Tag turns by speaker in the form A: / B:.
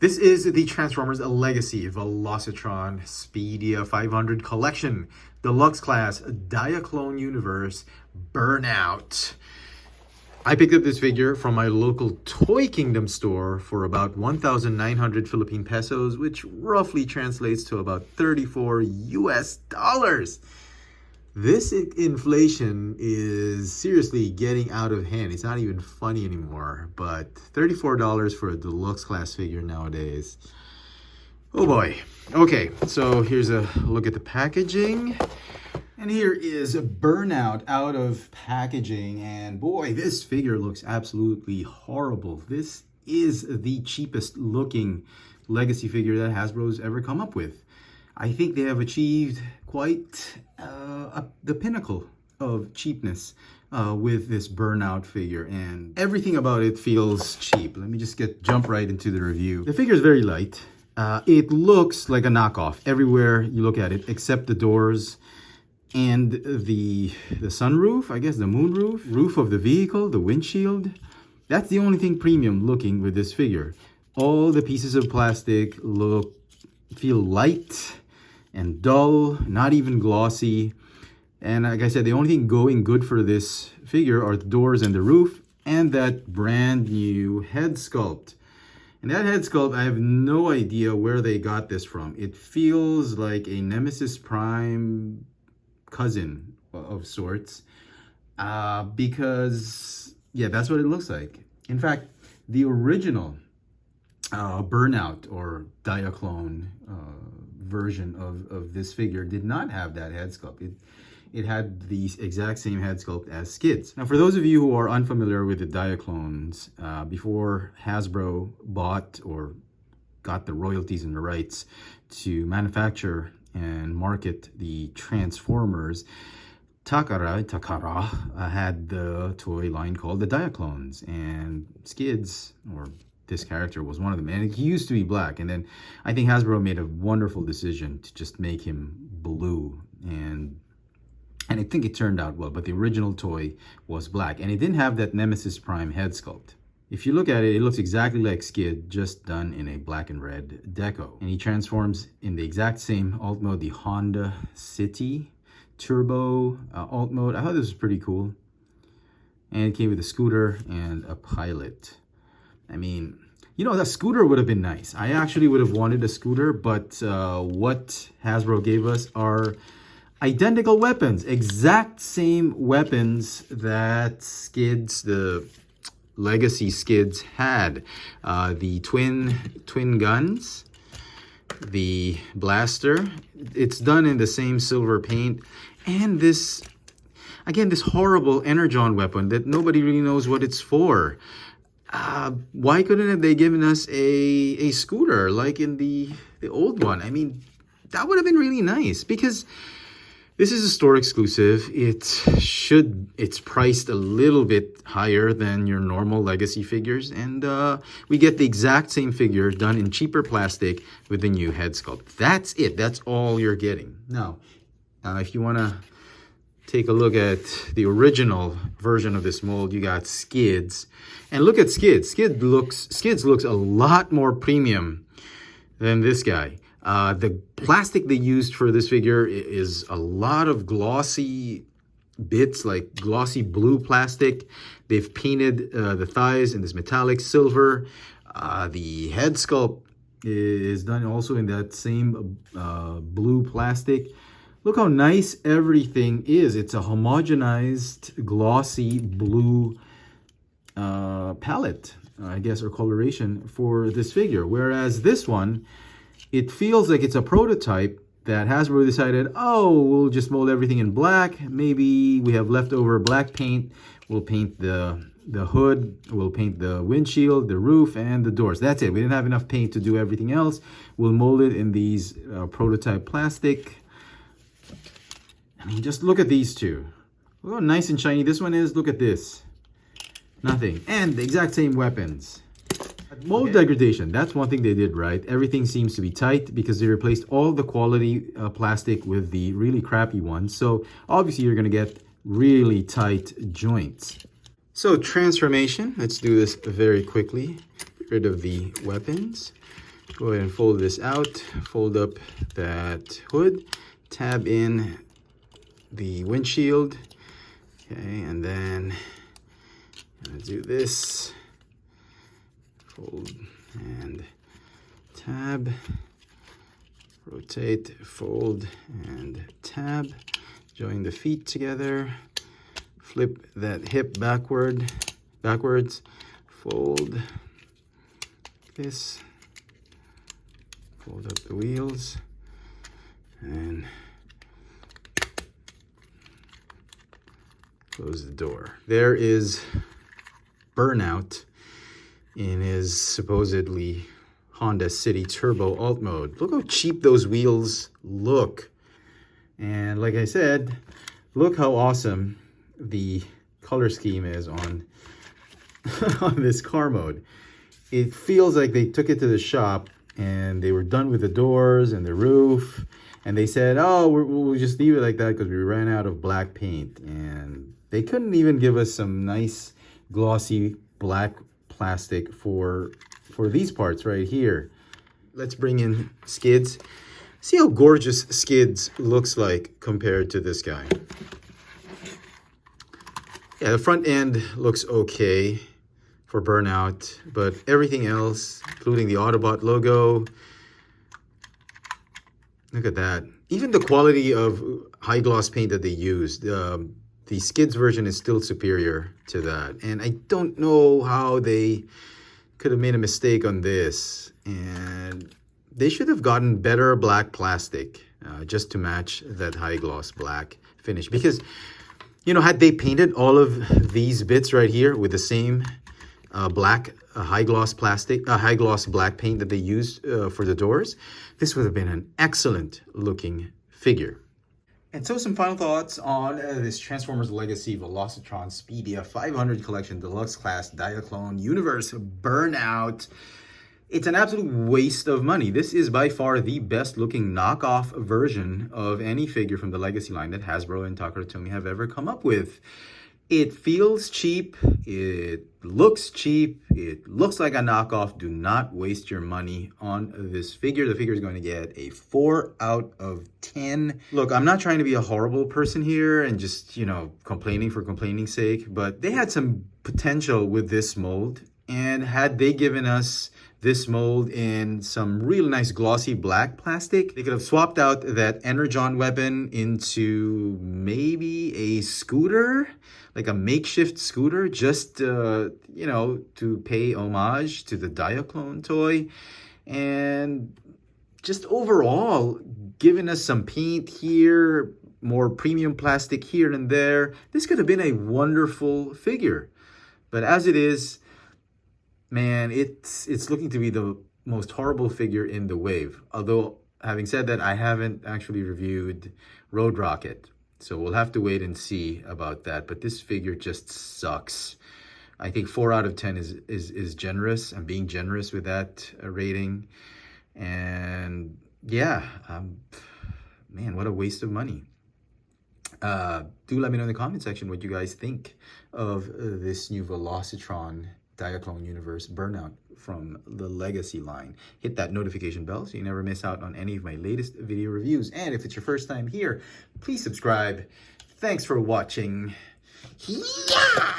A: This is the Transformers Legacy Velocitron Speedia 500 Collection Deluxe Class Diaclone Universe Burnout. I picked up this figure from my local Toy Kingdom store for about 1,900 Philippine pesos, which roughly translates to about 34 US dollars. This inflation is seriously getting out of hand. It's not even funny anymore, but $34 for a deluxe class figure nowadays. Oh boy. Okay, so here's a look at the packaging. And here is a Burnout out of packaging. And boy, this figure looks absolutely horrible. This is the cheapest looking Legacy figure that Hasbro's ever come up with. I think they have achieved quite the pinnacle of cheapness with this Burnout figure, and everything about it feels cheap. Let me just jump right into the review. The figure is very light. It looks like a knockoff everywhere you look at it, except the doors and the sunroof, I guess the moonroof, roof of the vehicle, the windshield. That's the only thing premium looking with this figure. All the pieces of plastic feel light and dull, not even glossy. And like I said, the only thing going good for this figure are the doors and the roof and that brand new head sculpt. And that head sculpt, I have no idea where they got this from. It feels like a Nemesis Prime cousin of sorts, because, yeah, that's what it looks like. In fact, the original Burnout or Diaclone version of this figure did not have that head sculpt. It had the exact same head sculpt as Skids. Now, for those of you who are unfamiliar with the Diaclones, before Hasbro bought or got the royalties and the rights to manufacture and market the Transformers, Takara had the toy line called the Diaclones, and Skids, or this character, was one of them. And he used to be black, and then I think Hasbro made a wonderful decision to just make him blue, and I think it turned out well. But the original toy was black, and it didn't have that Nemesis Prime head sculpt. If you look at it, it looks exactly like Skid, just done in a black and red deco. And he transforms in the exact same alt mode, the Honda City Turbo alt mode. I thought this was pretty cool. And it came with a scooter and a pilot. I mean, you know, that scooter would have been nice. I actually would have wanted a scooter, but what Hasbro gave us are identical weapons. Exact same weapons that Skids, the Legacy Skids, had. The twin guns, the blaster. It's done in the same silver paint. And this, again, this horrible Energon weapon that nobody really knows what it's for. Why couldn't they given us a scooter like in the old one? I mean, that would have been really nice, because this is a store exclusive. It's priced a little bit higher than your normal Legacy figures, and we get the exact same figure done in cheaper plastic with the new head sculpt. That's it. That's all you're getting. Now, if you want to take a look at the original version of this mold, you got Skids. And look at Skids. Skids looks a lot more premium than this guy. The plastic they used for this figure is a lot of glossy bits, like glossy blue plastic. They've painted the thighs in this metallic silver. The head sculpt is done also in that same blue plastic. Look how nice everything is. It's a homogenized, glossy blue palette, I guess, or coloration for this figure. Whereas this one, it feels like it's a prototype that Hasbro decided, oh, we'll just mold everything in black. Maybe we have leftover black paint. We'll paint the hood, we'll paint the windshield, the roof, and the doors. That's it. We didn't have enough paint to do everything else. We'll mold it in these prototype plastic. I mean, just look at these two. Look how nice and shiny this one is. Look at this. Nothing. And the exact same weapons. Mold degradation, that's one thing they did right. Everything seems to be tight because they replaced all the quality plastic with the really crappy ones. So obviously you're going to get really tight joints. So transformation, let's do this very quickly. Get rid of the weapons. Go ahead and fold this out, fold up that hood, tab in the windshield. Okay, and then I'm gonna do this, fold and tab, rotate, fold and tab, join the feet together, flip that hip backwards, fold this, fold up the wheels, and close the door. There is Burnout in his supposedly Honda City Turbo Alt Mode. Look how cheap those wheels look. And like I said, look how awesome the color scheme is on, on this car mode. It feels like they took it to the shop and they were done with the doors and the roof. And they said, oh, we'll just leave it like that because we ran out of black paint. And they couldn't even give us some nice glossy black plastic for these parts right here. Let's bring in Skids. See how gorgeous Skids looks like compared to this guy. Yeah, the front end looks okay for Burnout, but everything else, including the Autobot logo, look at that. Even the quality of high gloss paint that they used, the Skids version is still superior to that. And I don't know how they could have made a mistake on this. And they should have gotten better black plastic just to match that high gloss black finish. Because, you know, had they painted all of these bits right here with the same black high gloss black paint that they used for the doors, this would have been an excellent looking figure. And so some final thoughts on this Transformers Legacy Velocitron Speedia 500 Collection Deluxe Class Diaclone Universe Burnout. It's an absolute waste of money. This is by far the best looking knockoff version of any figure from the Legacy line that Hasbro and Takara have ever come up with. It feels cheap, it looks cheap, it looks like a knockoff. Do not waste your money on this figure. The figure is going to get a 4 out of 10. Look, I'm not trying to be a horrible person here and just, you know, complaining for complaining's sake, but they had some potential with this mold. And had they given us this mold in some real nice glossy black plastic, they could have swapped out that Energon weapon into maybe a scooter, like a makeshift scooter, just, you know, to pay homage to the Diaclone toy. And just overall, giving us some paint here, more premium plastic here and there. This could have been a wonderful figure. But as it is, man, it's looking to be the most horrible figure in the wave. Although, having said that, I haven't actually reviewed Road Rocket. So we'll have to wait and see about that. But this figure just sucks. I think 4 out of 10 is generous. I'm being generous with that rating. And yeah, man, what a waste of money. Do let me know in the comment section what you guys think of this new Velocitron Diaclone Universe Burnout from the Legacy line. Hit that notification bell so you never miss out on any of my latest video reviews. And if it's your first time here, please subscribe. Thanks for watching. Yeah!